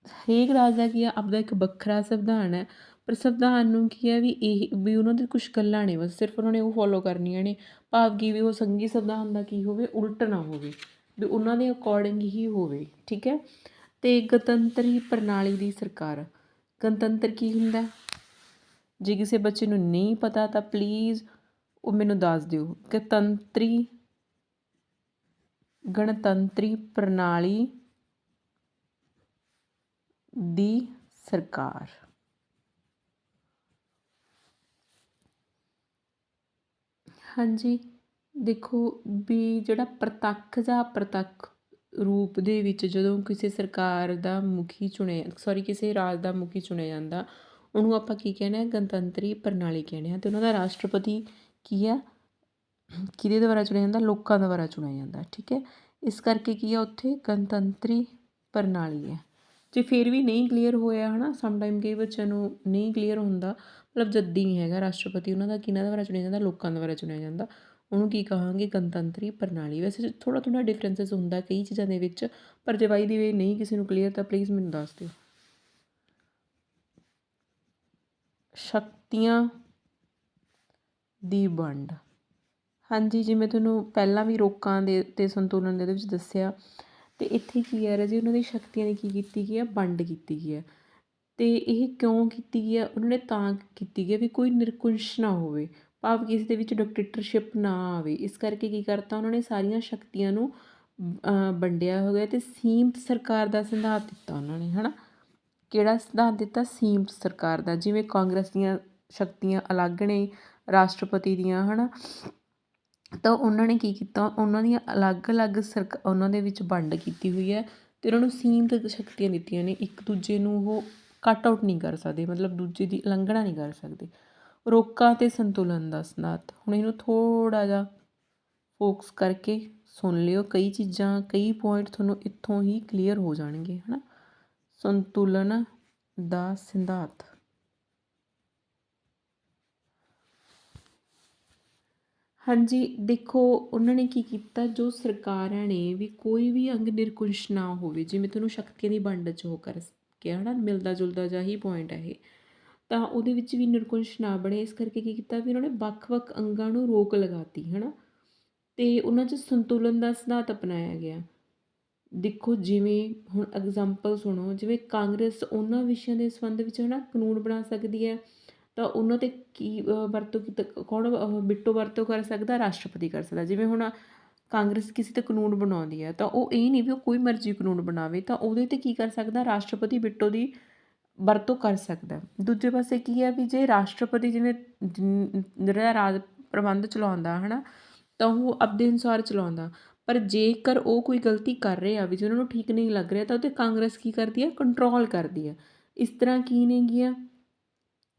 ਹਰੇਕ ਰਾਜ ਦਾ ਕੀ ਆ, ਆਪਦਾ ਇੱਕ ਵੱਖਰਾ ਸੰਵਿਧਾਨ ਹੈ, ਪਰ ਸੰਵਿਧਾਨ ਨੂੰ ਕੀ ਹੈ ਵੀ ਇਹ ਵੀ ਉਹਨਾਂ ਦੀ ਕੁਛ ਗੱਲਾਂ ਨੇ ਬਸ ਸਿਰਫ ਉਹਨਾਂ ਨੇ ਉਹ ਫੋਲੋ ਕਰਨੀਆਂ ਨੇ। ਭਾਵ ਕੀ ਵੀ ਉਹ ਸੰਘੀ ਸੰਵਿਧਾਨ ਦਾ ਕੀ ਹੋਵੇ, ਉਲਟ ਨਾ ਹੋਵੇ, ਵੀ ਉਹਨਾਂ ਦੇ ਅਕੋਰਡਿੰਗ ਹੀ ਹੋਵੇ। ਠੀਕ ਹੈ। ਅਤੇ ਗਣਤੰਤਰੀ ਪ੍ਰਣਾਲੀ ਦੀ ਸਰਕਾਰ। ਗਣਤੰਤਰ ਕੀ ਹੁੰਦਾ, ਜੇ ਕਿਸੇ ਬੱਚੇ ਨੂੰ ਨਹੀਂ ਪਤਾ ਤਾਂ ਪਲੀਜ਼ ਉਹ ਮੈਨੂੰ ਦੱਸ ਦਿਓ। ਗਣਤੰਤਰੀ ਪ੍ਰਣਾਲੀ ਦੀ ਸਰਕਾਰ। ਹਾਂਜੀ, ਦੇਖੋ ਵੀ ਜਿਹੜਾ ਪ੍ਰਤੱਖ ਜਾਂ ਅਪ੍ਰਤੱਖ ਰੂਪ ਦੇ ਵਿੱਚ ਜਦੋਂ ਕਿਸੇ ਸਰਕਾਰ ਦਾ ਮੁਖੀ ਕਿਸੇ ਰਾਜ ਦਾ ਮੁਖੀ ਚੁਣਿਆ ਜਾਂਦਾ, ਉਹਨੂੰ ਆਪਾਂ ਕੀ ਕਹਿੰਦੇ ਹਾਂ, ਗਣਤੰਤਰੀ ਪ੍ਰਣਾਲੀ ਕਹਿੰਦੇ ਹਾਂ। ਅਤੇ ਉਹਨਾਂ ਦਾ ਰਾਸ਼ਟਰਪਤੀ ਕੀ ਆ, ਕਿਹਦੇ ਦੁਆਰਾ ਚੁਣਿਆ ਜਾਂਦਾ, ਲੋਕਾਂ ਦੁਆਰਾ ਚੁਣਿਆ ਜਾਂਦਾ, ਠੀਕ ਹੈ। ਇਸ ਕਰਕੇ ਕੀ ਆ ਉੱਥੇ ਗਣਤੰਤਰੀ ਪ੍ਰਣਾਲੀ ਹੈ। ਜੇ ਫਿਰ ਵੀ ਨਹੀਂ ਕਲੀਅਰ ਹੋਇਆ ਹੈ ਨਾ, ਸਮਟਾਈਮ ਕਈ ਬੱਚਿਆਂ ਨੂੰ ਨਹੀਂ ਕਲੀਅਰ ਹੁੰਦਾ, ਮਤਲਬ ਜੱਦੀ ਨਹੀਂ ਹੈਗਾ ਰਾਸ਼ਟਰਪਤੀ, ਉਹਨਾਂ ਦਾ ਕਿਹਨਾਂ ਦੁਆਰਾ ਚੁਣਿਆ ਜਾਂਦਾ, ਲੋਕਾਂ ਦੁਆਰਾ ਚੁਣਿਆ ਜਾਂਦਾ, ਉਹਨੂੰ ਕੀ ਕਹਾਂਗੇ, ਗਣਤੰਤਰੀ ਪ੍ਰਣਾਲੀ। ਵੈਸੇ ਥੋੜ੍ਹਾ ਡਿਫਰੈਂਸਿਸ ਹੁੰਦਾ ਕਈ ਚੀਜ਼ਾਂ ਦੇ ਵਿੱਚ, ਪਰ ਜੇ ਬਾਈ ਦੀ ਵੇ ਨਹੀਂ ਕਿਸੇ ਨੂੰ ਕਲੀਅਰ ਤਾਂ ਪਲੀਜ਼ ਮੈਨੂੰ ਦੱਸ ਦਿਓ। ਸ਼ਕਤੀਆਂ ਦੀ ਵੰਡ। ਹਾਂਜੀ, ਜਿਵੇਂ ਤੁਹਾਨੂੰ ਪਹਿਲਾਂ ਵੀ ਰੋਕਾਂ ਦੇ ਅਤੇ ਸੰਤੁਲਨ ਦੇ ਇਹਦੇ ਵਿੱਚ ਦੱਸਿਆ, ਅਤੇ ਇੱਥੇ ਕੀ ਹੈ ਰਾਜੇ, ਉਹਨਾਂ ਦੀ ਸ਼ਕਤੀਆਂ ਦੀ ਕੀ ਕੀਤੀ ਗਈ ਹੈ, ਵੰਡ ਕੀਤੀ ਗਈ ਹੈ। ਅਤੇ ਇਹ ਕਿਉਂ ਕੀਤੀ ਗਈ ਹੈ, ਉਹਨਾਂ ਨੇ ਤਾਂ ਕੀਤੀ ਗਈ ਹੈ ਵੀ ਕੋਈ ਨਿਰੰਕੁਸ਼ ਨਾ ਹੋਵੇ, ਭਾਵ ਕਿਸੇ ਦੇ ਵਿੱਚ ਡਿਕਟੇਟਰਸ਼ਿਪ ਨਾ ਆਵੇ। ਇਸ ਕਰਕੇ ਕੀ ਕਰਤਾ, ਉਹਨਾਂ ਨੇ ਸਾਰੀਆਂ ਸ਼ਕਤੀਆਂ ਨੂੰ ਵੰਡਿਆ ਹੋ ਗਿਆ ਅਤੇ ਸੀਮਤ ਸਰਕਾਰ ਦਾ ਸਿਧਾਂਤ ਦਿੱਤਾ ਉਹਨਾਂ ਨੇ, ਹੈ ਨਾ। ਕਿਹੜਾ ਸਿਧਾਂਤ ਦਿੱਤਾ, ਸੀਮਤ ਸਰਕਾਰ ਦਾ। ਜਿਵੇਂ ਕਾਂਗਰਸ ਦੀਆਂ ਸ਼ਕਤੀਆਂ ਅਲੱਗ ਨੇ ਰਾਸ਼ਟਰਪਤੀ ਦੀਆਂ, ਹੈ ਨਾ, ਤਾਂ ਉਹਨਾਂ ਨੇ ਕੀ ਕੀਤਾ, ਉਹਨਾਂ ਦੀਆਂ ਅਲੱਗ-ਅਲੱਗ ਉਹਨਾਂ ਦੇ ਵਿੱਚ ਵੰਡ ਕੀਤੀ ਹੋਈ ਹੈ ਅਤੇ ਉਹਨਾਂ ਨੂੰ ਸੀਮਤ ਸ਼ਕਤੀਆਂ ਦਿੱਤੀਆਂ ਨੇ। ਇੱਕ ਦੂਜੇ ਨੂੰ ਉਹ ਕੱਟ ਆਊਟ ਨਹੀਂ ਕਰ ਸਕਦੇ, ਮਤਲਬ ਦੂਜੇ ਦੀ ਉਲੰਘਣਾ ਨਹੀਂ ਕਰ ਸਕਦੇ। ਰੋਕਾਂ ਅਤੇ ਸੰਤੁਲਨ ਦਾ ਸਿਧਾਂਤ, ਹੁਣ ਇਹਨੂੰ ਥੋੜ੍ਹਾ ਜਿਹਾ ਫੋਕਸ ਕਰਕੇ ਸੁਣ ਲਿਓ, ਕਈ ਚੀਜ਼ਾਂ, ਕਈ ਪੁਆਇੰਟ ਤੁਹਾਨੂੰ ਇੱਥੋਂ ਹੀ ਕਲੀਅਰ ਹੋ ਜਾਣਗੇ, ਹੈ ਨਾ। ਸੰਤੁਲਨ ਦਾ ਸਿਧਾਂਤ। ਹਾਂਜੀ, ਦੇਖੋ ਉਹਨਾਂ ਨੇ ਕੀ ਕੀਤਾ, ਜੋ ਸਰਕਾਰਾਂ ਨੇ ਵੀ ਕੋਈ ਵੀ ਅੰਗ ਨਿਰੰਕੁਸ਼ ਨਾ ਹੋਵੇ, ਜਿਵੇਂ ਤੁਹਾਨੂੰ ਸ਼ਕਤੀਆਂ ਦੀ ਵੰਡ 'ਚ ਉਹ ਕਰ ਕਿਹਾ, ਹੈ ਨਾ, ਮਿਲਦਾ ਜੁਲਦਾ ਜਿਹਾ ਹੀ ਪੁਆਇੰਟ ਹੈ ਇਹ, ਤਾਂ ਉਹਦੇ ਵਿੱਚ ਵੀ ਨਿਰੰਕੁਸ਼ ਨਾ ਬਣੇ। ਇਸ ਕਰਕੇ ਕੀ ਕੀਤਾ ਵੀ ਉਹਨਾਂ ਨੇ ਵੱਖ-ਵੱਖ ਅੰਗਾਂ ਨੂੰ ਰੋਕ ਲਗਾਤੀ, ਹੈ ਨਾ, ਅਤੇ ਉਹਨਾਂ 'ਚ ਸੰਤੁਲਨ ਦਾ ਸਿਧਾਂਤ ਅਪਣਾਇਆ ਗਿਆ। ਦੇਖੋ ਜਿਵੇਂ ਹੁਣ ਐਗਜ਼ਾਮਪਲ ਸੁਣੋ, ਜਿਵੇਂ ਕਾਂਗਰਸ ਉਹਨਾਂ ਵਿਸ਼ਿਆਂ ਦੇ ਸੰਬੰਧ ਵਿੱਚ, ਹੈ ਨਾ, ਕਾਨੂੰਨ ਬਣਾ ਸਕਦੀ ਹੈ, ਤਾਂ ਉਹਨਾਂ 'ਤੇ ਕੀ ਵਰਤੋਂ ਕੌਣ ਬਿੱਟੋ ਵਰਤੋਂ ਕਰ ਸਕਦਾ, ਰਾਸ਼ਟਰਪਤੀ ਕਰ ਸਕਦਾ। ਜਿਵੇਂ ਹੁਣ ਕਾਂਗਰਸ ਕਿਸੇ 'ਤੇ ਕਾਨੂੰਨ ਬਣਾਉਂਦੀ ਹੈ, ਤਾਂ ਉਹ ਇਹ ਨਹੀਂ ਵੀ ਉਹ ਕੋਈ ਮਰਜ਼ੀ ਕਾਨੂੰਨ ਬਣਾਵੇ, ਤਾਂ ਉਹਦੇ 'ਤੇ ਕੀ ਕਰ ਸਕਦਾ, ਰਾਸ਼ਟਰਪਤੀ ਬਿੱਟੋ ਦੀ ਵਰਤੋਂ ਕਰ ਸਕਦਾ। ਦੂਜੇ ਪਾਸੇ ਕੀ ਹੈ ਵੀ ਜੇ ਰਾਸ਼ਟਰਪਤੀ ਜਿਵੇਂ ਜਿਹੜਾ ਰਾਜ ਪ੍ਰਬੰਧ ਚਲਾਉਂਦਾ, ਹੈ ਨਾ, ਤਾਂ ਉਹ ਆਪਦੇ ਅਨੁਸਾਰ ਚਲਾਉਂਦਾ, ਪਰ ਜੇਕਰ ਉਹ ਕੋਈ ਗਲਤੀ ਕਰ ਰਹੇ ਆ ਵੀ ਜੇ ਉਹਨਾਂ ਨੂੰ ਠੀਕ ਨਹੀਂ ਲੱਗ ਰਿਹਾ, ਤਾਂ ਉਹ 'ਤੇ ਕਾਂਗਰਸ ਕੀ ਕਰਦੀ ਹੈ, ਕੰਟਰੋਲ ਕਰਦੀ ਹੈ। ਇਸ ਤਰ੍ਹਾਂ ਕੀ ਨੇਗੀਆਂ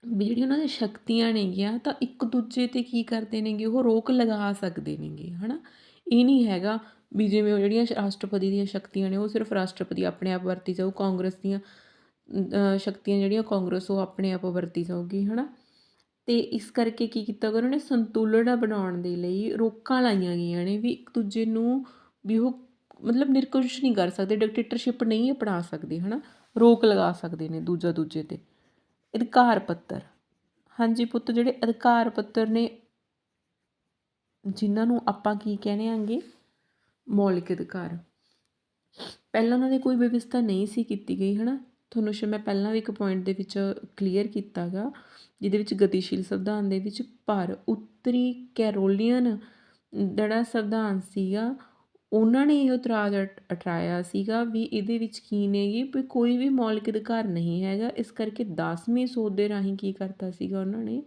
ਵੀ ਜਿਹੜੀਆਂ ਉਹਨਾਂ ਦੀਆਂ ਸ਼ਕਤੀਆਂ ਨੇਗੀਆਂ, ਤਾਂ ਇੱਕ ਦੂਜੇ 'ਤੇ ਕੀ ਕਰਦੇ ਨੇਗੇ, ਉਹ ਰੋਕ ਲਗਾ ਸਕਦੇ ਨੇਗੇ, ਹੈ ਨਾ। ਇਹ ਨਹੀਂ ਹੈਗਾ ਵੀ ਜਿਵੇਂ ਉਹ ਜਿਹੜੀਆਂ ਰਾਸ਼ਟਰਪਤੀ ਦੀਆਂ ਸ਼ਕਤੀਆਂ ਨੇ ਉਹ ਸਿਰਫ ਰਾਸ਼ਟਰਪਤੀ ਆਪਣੇ ਆਪ ਵਰਤੀ ਜਾਊ, ਕਾਂਗਰਸ ਦੀਆਂ ਸ਼ਕਤੀਆਂ ਜਿਹੜੀਆਂ ਕਾਂਗਰਸ ਉਹ ਆਪਣੇ ਆਪ ਵਰਤੀ ਜਾਊਗੀ, ਹੈ ਨਾ। ਅਤੇ ਇਸ ਕਰਕੇ ਕੀ ਕੀਤਾ ਉਹਨਾਂ ਨੇ, ਸੰਤੁਲਨ ਬਣਾਉਣ ਦੇ ਲਈ ਰੋਕਾਂ ਲਾਈਆਂ ਗਈਆਂ ਨੇ ਵੀ ਇੱਕ ਦੂਜੇ ਨੂੰ ਵੀ ਉਹ ਮਤਲਬ ਨਿਰੰਕੁਸ਼ ਨਹੀਂ ਕਰ ਸਕਦੇ, ਡਿਕਟੇਟਰਸ਼ਿਪ ਨਹੀਂ ਅਪਣਾ ਸਕਦੇ, ਹੈ ਨਾ, ਰੋਕ ਲਗਾ ਸਕਦੇ ਨੇ ਦੂਜੇ 'ਤੇ। ਅਧਿਕਾਰ ਪੱਤਰ। ਹਾਂਜੀ ਪੁੱਤ, ਜਿਹੜੇ ਅਧਿਕਾਰ ਪੱਤਰ ਨੇ ਜਿਨ੍ਹਾਂ ਨੂੰ ਆਪਾਂ ਕੀ ਕਹਿੰਦੇ ਆਂਗੇ, ਮੌਲਿਕ ਅਧਿਕਾਰ। ਪਹਿਲਾਂ ਉਹਨਾਂ ਦੀ ਕੋਈ ਵਿਵਸਥਾ ਨਹੀਂ ਸੀ ਕੀਤੀ ਗਈ, ਹੈ ਨਾ। ਤੁਹਾਨੂੰ ਮੈਂ ਪਹਿਲਾਂ ਵੀ ਇੱਕ ਪੁਆਇੰਟ ਦੇ ਵਿੱਚ ਕਲੀਅਰ ਕੀਤਾ ਗਾ, ਜਿਹਦੇ ਵਿੱਚ ਗਤੀਸ਼ੀਲ ਸੰਵਿਧਾਨ ਦੇ ਵਿੱਚ ਪਰ ਉੱਤਰੀ ਕੈਰੋਲੀਅਨ ਜਿਹੜਾ ਸੰਵਿਧਾਨ ਸੀਗਾ, ਉਹਨਾਂ ਨੇ ਇਹ ਇਤਰਾਜ਼ ਉਠਾਇਆ ਸੀਗਾ ਵੀ ਇਹਦੇ ਵਿੱਚ ਕੀ ਨੇਗੀ ਵੀ ਕੋਈ ਵੀ ਮੌਲਿਕ ਅਧਿਕਾਰ ਨਹੀਂ ਹੈਗਾ। ਇਸ ਕਰਕੇ 10ਵੀਂ ਸੋਧ ਦੇ ਰਾਹੀਂ ਕੀ ਕਰਤਾ ਸੀਗਾ, ਉਹਨਾਂ ਨੇ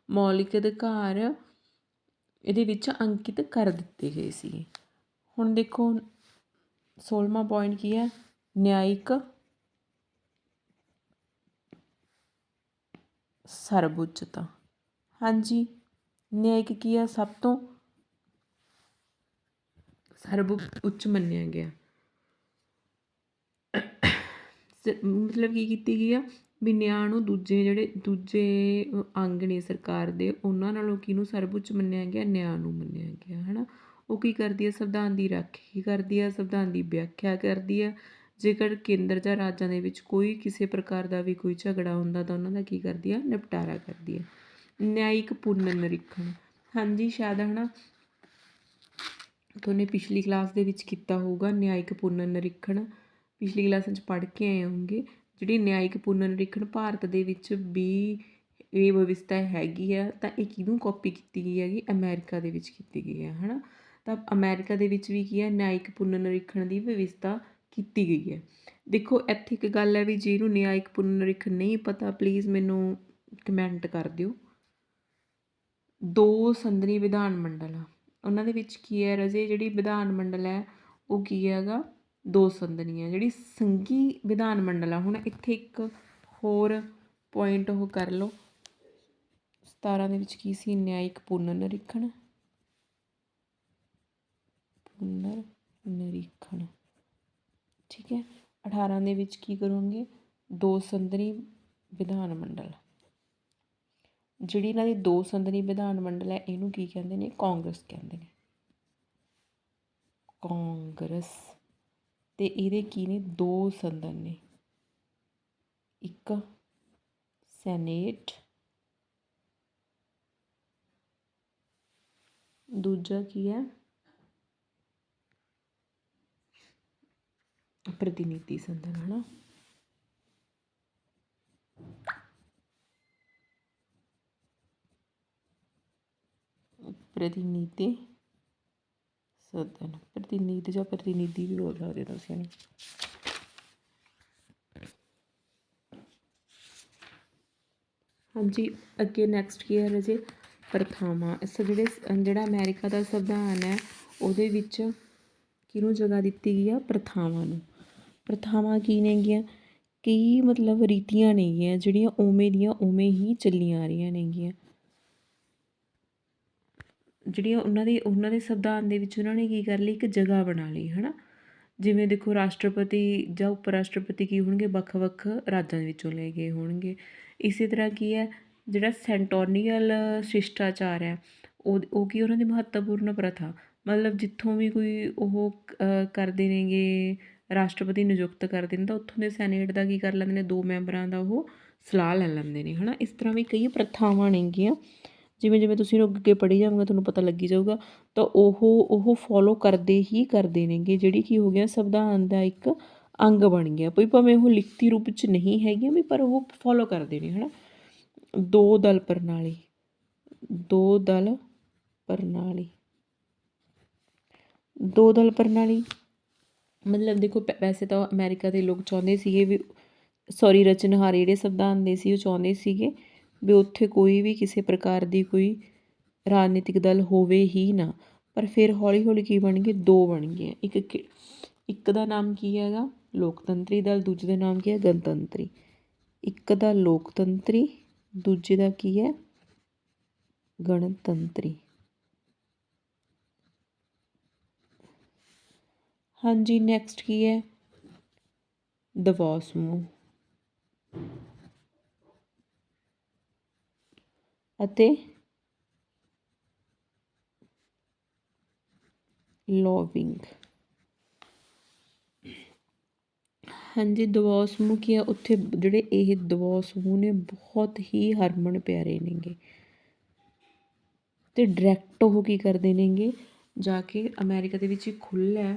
ਮੌਲਿਕ ਅਧਿਕਾਰ ਇਹਦੇ ਵਿੱਚ ਅੰਕਿਤ ਕਰ ਦਿੱਤੇ ਗਏ ਸੀ। ਹੁਣ ਦੇਖੋ 16ਵਾਂ ਪੁਆਇੰਟ ਕੀ ਹੈ, ਨਿਆਇਕ ਸਰਵਉੱਚਤਾ। ਹਾਂਜੀ, ਨਿਆਇਕ ਕੀ ਆ, ਸਭ ਤੋਂ ਸਰਵਉੱਚ ਮੰਨਿਆ ਗਿਆ। ਮਤਲਬ ਕੀ ਕੀਤੀ ਗਈ ਆ ਵੀ ਨਿਆਂ ਨੂੰ ਜਿਹੜੇ ਦੂਜੇ ਅੰਗ ਨੇ ਸਰਕਾਰ ਦੇ, ਉਹਨਾਂ ਨਾਲੋਂ ਕਿਹਨੂੰ ਸਰਵਉੱਚ ਮੰਨਿਆ ਗਿਆ, ਨਿਆਂ ਨੂੰ ਮੰਨਿਆ ਗਿਆ, ਹੈ ਨਾ। ਉਹ ਕੀ ਕਰਦੀ ਹੈ, ਸੰਵਿਧਾਨ ਦੀ ਰਾਖੀ ਕਰਦੀ ਹੈ, ਸੰਵਿਧਾਨ ਦੀ ਵਿਆਖਿਆ ਕਰਦੀ ਹੈ। ਜੇਕਰ ਕੇਂਦਰ ਜਾਂ ਰਾਜਾਂ ਦੇ ਵਿੱਚ ਕੋਈ ਕਿਸੇ ਪ੍ਰਕਾਰ ਦਾ ਵੀ ਕੋਈ ਝਗੜਾ ਹੁੰਦਾ ਤਾਂ ਉਹਨਾਂ ਦਾ ਕੀ ਕਰਦੀ ਹੈ, ਨਿਪਟਾਰਾ ਕਰਦੀ ਹੈ। ਨਿਆਇਕ ਪੁਨਰ ਨਿਰੀਖਣ। ਹਾਂਜੀ, ਸ਼ਾਇਦ, ਹੈ ਨਾ, ਤੁਹਾਨੇ ਪਿਛਲੀ ਕਲਾਸ ਦੇ ਵਿੱਚ ਕੀਤਾ ਹੋਊਗਾ ਨਿਆਇਕ ਪੁਨਰ ਨਿਰੀਖਣ, ਪਿਛਲੀ ਕਲਾਸਾਂ 'ਚ ਪੜ੍ਹ ਕੇ ਆਏ ਹੋਣਗੇ। ਜਿਹੜੀ ਨਿਆਇਕ ਪੁਨਰ ਨਿਰੀਖਣ ਭਾਰਤ ਦੇ ਵਿੱਚ ਵੀ ਇਹ ਵਿਵਸਥਾ ਹੈਗੀ ਆ ਤਾਂ ਇਹ ਕਿਹਨੂੰ ਕਾਪੀ ਕੀਤੀ ਗਈ ਹੈਗੀ, ਅਮਰੀਕਾ ਦੇ ਵਿੱਚ ਕੀਤੀ ਗਈ ਹੈ, ਹੈ ਨਾ। ਤਾਂ ਅਮਰੀਕਾ ਦੇ ਵਿੱਚ ਵੀ ਕੀ ਹੈ, ਨਿਆਇਕ ਪੁਨਰ ਨਿਰੀਖਣ ਦੀ ਵਿਵਸਥਾ ਕੀਤੀ ਗਈ ਹੈ। ਦੇਖੋ ਇੱਥੇ ਇੱਕ ਗੱਲ ਹੈ ਵੀ ਜਿਹਨੂੰ ਨਿਆਇਕ ਪੁਨਰ ਨਿਰੀਖਣ ਨਹੀਂ ਪਤਾ ਪਲੀਜ਼ ਮੈਨੂੰ ਕਮੈਂਟ ਕਰ ਦਿਓ। ਦੋ ਸੰਦਨੀ ਵਿਧਾਨ ਮੰਡਲ ਆ, ਉਹਨਾਂ ਦੇ ਵਿੱਚ ਕੀ ਹੈ ਰਾਜੇ, ਜਿਹੜੀ ਵਿਧਾਨ ਮੰਡਲ ਹੈ ਉਹ ਕੀ ਹੈਗਾ, ਦੋ ਸੰਦਨੀ ਹੈ। ਜਿਹੜੀ ਸੰਘੀ ਵਿਧਾਨ ਮੰਡਲ ਆ, ਹੁਣ ਇੱਥੇ ਇੱਕ ਹੋਰ ਪੁਆਇੰਟ ਉਹ ਕਰ ਲਓ, 17 ਦੇ ਵਿੱਚ ਕੀ ਸੀ, ਨਿਆਇਕ ਪੁਨਰ ਨਿਰੀਖਣ, ਪੁਨਰ ਨਿਰੀਖਣ, ਠੀਕ ਹੈ। 18 ਦੇ ਵਿੱਚ ਕੀ ਕਰੋਗੇ, ਦੋ ਸੰਦਨੀ ਵਿਧਾਨ ਮੰਡਲ। ਜਿਹੜੀ ਇਹਨਾਂ ਦੀ ਦੋ ਸੰਦਨੀ ਵਿਧਾਨ ਮੰਡਲ ਹੈ ਇਹਨੂੰ ਕੀ ਕਹਿੰਦੇ ਨੇ, ਕਾਂਗਰਸ ਕਹਿੰਦੇ ਨੇ, ਕਾਂਗਰਸ। ਤੇ ਇਹਦੇ ਕੀ ਨੇ, ਦੋ ਸੰਦਨ ਨੇ, ਇੱਕ ਸੈਨੇਟ, ਦੂਜਾ ਕੀ ਹੈ, ਪ੍ਰਤੀਨਿਧੀ ਸੰਦਨ, ਹੈ ਨਾ। ਪ੍ਰਤੀਨਿਧੀ ਸਦਨ, ਪ੍ਰਤੀਨਿਧ ਜਾਂ ਪ੍ਰਤੀਨਿਧੀ ਵੀ ਬੋਲ ਸਕਦੇ ਤੁਸੀਂ ਇਹਨੂੰ। ਹਾਂਜੀ, ਅੱਗੇ ਨੈਕਸਟ ਕੀ ਹੈ ਰਾਜੇ, ਪ੍ਰਥਾਵਾਂ। ਇਸ ਜਿਹੜਾ ਅਮਰੀਕਾ ਦਾ ਸੰਵਿਧਾਨ ਹੈ ਉਹਦੇ ਵਿੱਚ ਕਿਹਨੂੰ ਜਗ੍ਹਾ ਦਿੱਤੀ ਗਈ ਆ, ਪ੍ਰਥਾਵਾਂ ਨੂੰ। ਪ੍ਰਥਾਵਾਂ ਕੀ ਨੇਗੀਆਂ, ਕਈ ਮਤਲਬ ਰੀਤੀਆਂ ਨੇਗੀਆਂ ਜਿਹੜੀਆਂ ਉਵੇਂ ਦੀਆਂ ਉਵੇਂ ਹੀ ਚੱਲੀਆਂ ਆ ਰਹੀਆਂ ਨੇਗੀਆਂ, ਜਿਹੜੀਆਂ ਉਹਨਾਂ ਦੇ ਸੰਵਿਧਾਨ ਦੇ ਵਿੱਚ ਉਹਨਾਂ ਨੇ ਕੀ ਕਰ ਲਈ, ਇੱਕ ਜਗ੍ਹਾ ਬਣਾ ਲਈ, ਹੈ ਨਾ। ਜਿਵੇਂ ਦੇਖੋ ਰਾਸ਼ਟਰਪਤੀ ਜਾਂ ਉਪ ਰਾਸ਼ਟਰਪਤੀ ਕੀ ਹੋਣਗੇ, ਵੱਖ ਵੱਖ ਰਾਜਾਂ ਦੇ ਵਿੱਚੋਂ ਲਏ ਗਏ ਹੋਣਗੇ। ਇਸੇ ਤਰ੍ਹਾਂ ਕੀ ਹੈ, ਜਿਹੜਾ ਸੈਂਟੋਨੀਅਲ ਸ਼ਿਸ਼ਟਾਚਾਰ ਹੈ ਉਹ ਕੀ, ਉਹਨਾਂ ਦੀ ਮਹੱਤਵਪੂਰਨ ਪ੍ਰਥਾ, ਮਤਲਬ ਜਿੱਥੋਂ ਵੀ ਕੋਈ ਉਹ ਕਰਦੇ ਨੇਗੇ, ਰਾਸ਼ਟਰਪਤੀ ਨਿਯੁਕਤ ਕਰਦੇ ਨੇ ਤਾਂ ਉੱਥੋਂ ਦੇ ਸੈਨੇਟ ਦਾ ਕੀ ਕਰ ਲੈਂਦੇ ਨੇ, ਦੋ ਮੈਂਬਰਾਂ ਦਾ ਉਹ ਸਲਾਹ ਲੈ ਲੈਂਦੇ ਨੇ, ਹੈ ਨਾ। ਇਸ ਤਰ੍ਹਾਂ ਵੀ ਕਈ ਪ੍ਰਥਾਵਾਂ ਨੇਗੀਆਂ, ਜਿਵੇਂ ਜਿਵੇਂ ਤੁਸੀਂ ਇਹਨੂੰ ਅੱਗੇ ਪੜ੍ਹੀ ਜਾਓਗੇ ਤੁਹਾਨੂੰ ਪਤਾ ਲੱਗੀ ਜਾਊਗਾ। ਤਾਂ ਉਹ ਫੋਲੋ ਕਰਦੇ ਨੇਗੇ, ਜਿਹੜੀ ਕੀ ਹੋ ਗਿਆ, ਸੰਵਿਧਾਨ ਦਾ ਇੱਕ ਅੰਗ ਬਣ ਗਿਆ। ਕੋਈ ਭਾਵੇਂ ਉਹ ਲਿਖਤੀ ਰੂਪ 'ਚ ਨਹੀਂ ਹੈਗੀਆਂ ਵੀ, ਪਰ ਉਹ ਫੋਲੋ ਕਰਦੇ ਨੇ, ਹੈ ਨਾ। ਦੋ ਦਲ ਪ੍ਰਣਾਲੀ, ਦੋ ਦਲ ਪ੍ਰਣਾਲੀ, ਦੋ ਦਲ ਪ੍ਰਣਾਲੀ ਮਤਲਬ ਦੇਖੋ ਵੈਸੇ ਤਾਂ ਅਮਰੀਕਾ ਦੇ ਲੋਕ ਚਾਹੁੰਦੇ ਸੀਗੇ ਵੀ, ਸੌਰੀ ਰਚਨਹਾਰ ਜਿਹੜੇ ਸੰਵਿਧਾਨ ਦੇ ਸੀ ਉਹ ਚਾਹੁੰਦੇ ਸੀਗੇ ਵੀ ਉੱਥੇ ਕੋਈ ਵੀ ਕਿਸੇ ਪ੍ਰਕਾਰ ਦੀ ਕੋਈ ਰਾਜਨੀਤਿਕ ਦਲ ਹੋਵੇ ਹੀ ਨਾ। ਪਰ ਫਿਰ ਹੌਲੀ ਹੌਲੀ ਕੀ ਬਣ ਗਏ, ਦੋ ਬਣ ਗਏ। ਇੱਕ ਦਾ ਨਾਮ ਕੀ ਹੈਗਾ, ਲੋਕਤੰਤਰੀ ਦਲ, ਦੂਜੇ ਦਾ ਨਾਮ ਕੀ ਹੈ, ਗਣਤੰਤਰੀ। ਇੱਕ ਦਾ ਲੋਕਤੰਤਰੀ, ਦੂਜੇ ਦਾ ਕੀ ਹੈ, ਗਣਤੰਤਰੀ। ਹਾਂਜੀ, ਨੈਕਸਟ ਕੀ ਹੈ, ਦਬਾਅ ਸਮੂਹ ਅਤੇ ਲੌਬਿੰਗ। ਹਾਂਜੀ, ਦਬਾਅ ਸਮੂਹ ਕੀ ਆ, ਉੱਥੇ ਜਿਹੜੇ ਇਹ ਦਬਾਅ ਸਮੂਹ ਨੇ ਬਹੁਤ ਹੀ ਹਰਮਨ ਪਿਆਰੇ ਨੇਗੇ, ਅਤੇ ਡਾਇਰੈਕਟ ਉਹ ਕੀ ਕਰਦੇ ਨੇਗੇ, ਜਾ ਕੇ ਅਮਰੀਕਾ ਦੇ ਵਿੱਚ ਖੁੱਲ੍ਹਾ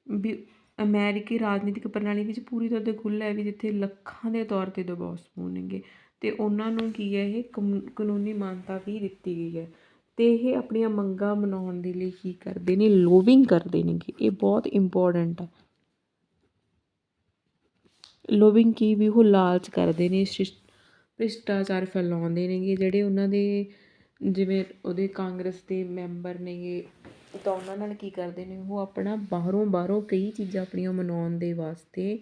ਵੀ ਅਮਰੀਕੀ ਰਾਜਨੀਤਿਕ ਪ੍ਰਣਾਲੀ ਵਿੱਚ ਪੂਰੀ ਤੌਰ 'ਤੇ ਖੁੱਲ੍ਹਾ ਹੈ ਵੀ ਜਿੱਥੇ ਲੱਖਾਂ ਦੇ ਤੌਰ 'ਤੇ ਦਬਾਅ ਸਮੂਹ ਨੇਗੇ, ਅਤੇ ਉਹਨਾਂ ਨੂੰ ਕੀ ਹੈ, ਇਹ ਕਾਨੂੰਨੀ ਮਾਨਤਾ ਵੀ ਦਿੱਤੀ ਗਈ ਹੈ। ਅਤੇ ਇਹ ਆਪਣੀਆਂ ਮੰਗਾਂ ਮਨਾਉਣ ਦੇ ਲਈ ਕੀ ਕਰਦੇ ਨੇ, ਲੋਬਿੰਗ ਕਰਦੇ ਨੇਗੇ। ਇਹ ਬਹੁਤ ਇੰਪੋਰਟੈਂਟ ਆ। ਲੋਬਿੰਗ ਕੀ ਵੀ, ਉਹ ਲਾਲਚ ਕਰਦੇ ਨੇ, ਭ੍ਰਿਸ਼ਟਾਚਾਰ ਫੈਲਾਉਂਦੇ ਨੇਗੇ ਜਿਹੜੇ ਉਹਨਾਂ ਦੇ ਜਿਵੇਂ ਉਹਦੇ ਕਾਂਗਰਸ ਦੇ ਮੈਂਬਰ ਨੇਗੇ, ਤਾਂ ਉਹਨਾਂ ਨਾਲ ਕੀ ਕਰਦੇ ਨੇ, ਉਹ ਆਪਣਾ ਬਾਹਰੋਂ ਕਈ ਚੀਜ਼ਾਂ ਆਪਣੀਆਂ ਮਨਾਉਣ ਦੇ ਵਾਸਤੇ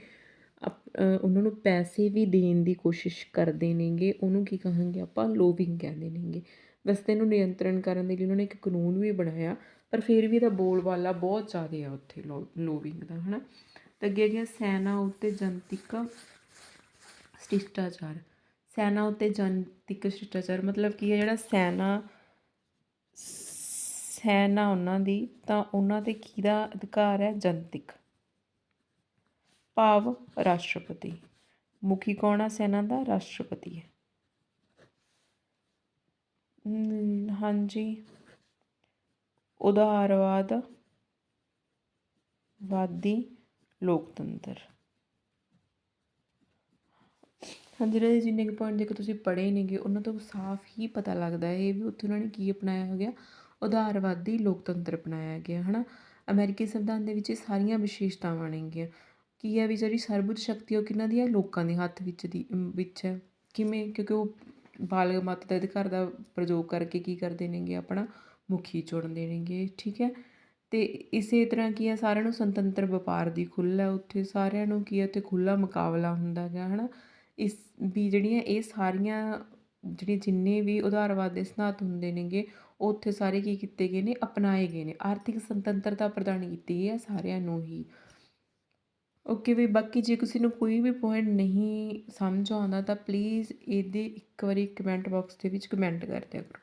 ਉਹਨਾਂ ਨੂੰ ਪੈਸੇ ਵੀ ਦੇਣ ਦੀ ਕੋਸ਼ਿਸ਼ ਕਰਦੇ ਨੇਗੇ। ਉਹਨੂੰ ਕੀ ਕਹਾਂਗੇ ਆਪਾਂ, ਲੋਬਿੰਗ ਕਹਿੰਦੇ ਨੇਗੇ। ਵੈਸੇ ਇਹਨੂੰ ਨਿਯੰਤਰਣ ਕਰਨ ਦੇ ਲਈ ਉਹਨਾਂ ਨੇ ਇੱਕ ਕਾਨੂੰਨ ਵੀ ਬਣਾਇਆ, ਪਰ ਫਿਰ ਵੀ ਇਹਦਾ ਬੋਲਬਾਲਾ ਬਹੁਤ ਜ਼ਿਆਦਾ ਆ ਉੱਥੇ ਲੋਬਿੰਗ ਦਾ, ਹੈ ਨਾ। ਅਤੇ ਅੱਗੇ ਹੈਗੀਆਂ ਸੈਨਾ ਉੱਤੇ ਜਨਤਕ ਸ਼ਿਸ਼ਟਾਚਾਰ। ਸੈਨਾ ਉੱਤੇ ਜਨਤਕ ਸ਼ਿਸ਼ਟਾਚਾਰ ਮਤਲਬ ਕੀ ਹੈ, ਜਿਹੜਾ ਸੈਨਾ ਉਹਨਾਂ ਦੀ, ਤਾਂ ਉਹਨਾਂ 'ਤੇ ਕਿਹਦਾ ਅਧਿਕਾਰ ਹੈ, ਜਨਤਕ, ਭਾਵ ਰਾਸ਼ਟਰਪਤੀ। ਮੁਖੀ ਕੌਣ ਆ ਸੈਨਾ ਦਾ, ਰਾਸ਼ਟਰਪਤੀ ਹੈ। ਹਾਂਜੀ, ਉਦਾਰਵਾਦੀ ਲੋਕਤੰਤਰ। ਹਾਂਜੀ ਰਾਜੇ, ਜਿੰਨੇ ਕੁ ਪੁਆਇੰਟ ਦੇਖੋ ਤੁਸੀਂ ਪੜ੍ਹੇ ਨੇਗੇ ਉਹਨਾਂ ਤੋਂ ਸਾਫ਼ ਹੀ ਪਤਾ ਲੱਗਦਾ ਹੈ ਵੀ ਉੱਥੇ ਉਹਨਾਂ ਨੇ ਕੀ ਅਪਣਾਇਆ ਹੋ ਗਿਆ, ਉਦਾਰਵਾਦੀ ਲੋਕਤੰਤਰ ਅਪਣਾਇਆ ਗਿਆ ਹੈ ਨਾ। ਅਮਰੀਕੀ ਸੰਵਿਧਾਨ ਦੇ ਵਿੱਚ ਇਹ ਸਾਰੀਆਂ ਵਿਸ਼ੇਸ਼ਤਾਵਾਂ ਨੇਗੀਆਂ। ਕੀ ਹੈ ਵੀ ਜਿਹੜੀ ਸਰਬਉੱਚ ਸ਼ਕਤੀ ਉਹ ਕਿਹਨਾਂ ਦੀ ਹੈ, ਲੋਕਾਂ ਦੇ ਹੱਥ ਵਿੱਚ ਹੈ। ਕਿਵੇਂ? ਕਿਉਂਕਿ ਉਹ ਬਾਲਗ ਮਤ ਦੇ ਅਧਿਕਾਰ ਦਾ ਪ੍ਰਯੋਗ ਕਰਕੇ ਕੀ ਕਰਦੇ ਨੇਗੇ, ਆਪਣਾ ਮੁਖੀ ਚੁਣਦੇ ਨੇਗੇ, ਠੀਕ ਹੈ। ਅਤੇ ਇਸੇ ਤਰ੍ਹਾਂ ਕੀ ਹੈ, ਸਾਰਿਆਂ ਨੂੰ ਸੁਤੰਤਰ ਵਪਾਰ ਦੀ ਖੁੱਲ੍ਹ ਹੈ ਉੱਥੇ, ਸਾਰਿਆਂ ਨੂੰ ਕੀ ਹੈ ਉੱਥੇ ਖੁੱਲ੍ਹਾ ਮੁਕਾਬਲਾ ਹੁੰਦਾ ਗਾ ਹੈ ਨਾ। ਇਸ ਵੀ ਜਿਹੜੀਆਂ ਇਹ ਸਾਰੀਆਂ ਜਿੰਨੇ ਵੀ ਉਦਾਰਵਾਦ ਦੇ ਸਿਧਾਂਤ ਹੁੰਦੇ ਨੇਗੇ ਉਹ ਉੱਥੇ ਸਾਰੇ ਕੀ ਕੀਤੇ ਗਏ ਨੇ, ਅਪਣਾਏ ਗਏ ਨੇ। ਆਰਥਿਕ ਸੁਤੰਤਰਤਾ ਪ੍ਰਦਾਨ ਕੀਤੀ ਗਈ ਹੈ ਸਾਰਿਆਂ ਨੂੰ ਹੀ। ਓਕੇ ਵੀ, ਬਾਕੀ ਜੇ ਕਿਸੇ ਨੂੰ ਕੋਈ ਵੀ ਪੁਆਇੰਟ ਨਹੀਂ ਸਮਝ ਆਉਂਦਾ ਤਾਂ ਪਲੀਜ਼ ਇਹਦੇ ਇੱਕ ਵਾਰੀ ਕਮੈਂਟ ਬਾਕਸ ਦੇ ਵਿੱਚ ਕਮੈਂਟ ਕਰ ਦਿਆ ਕਰੋ।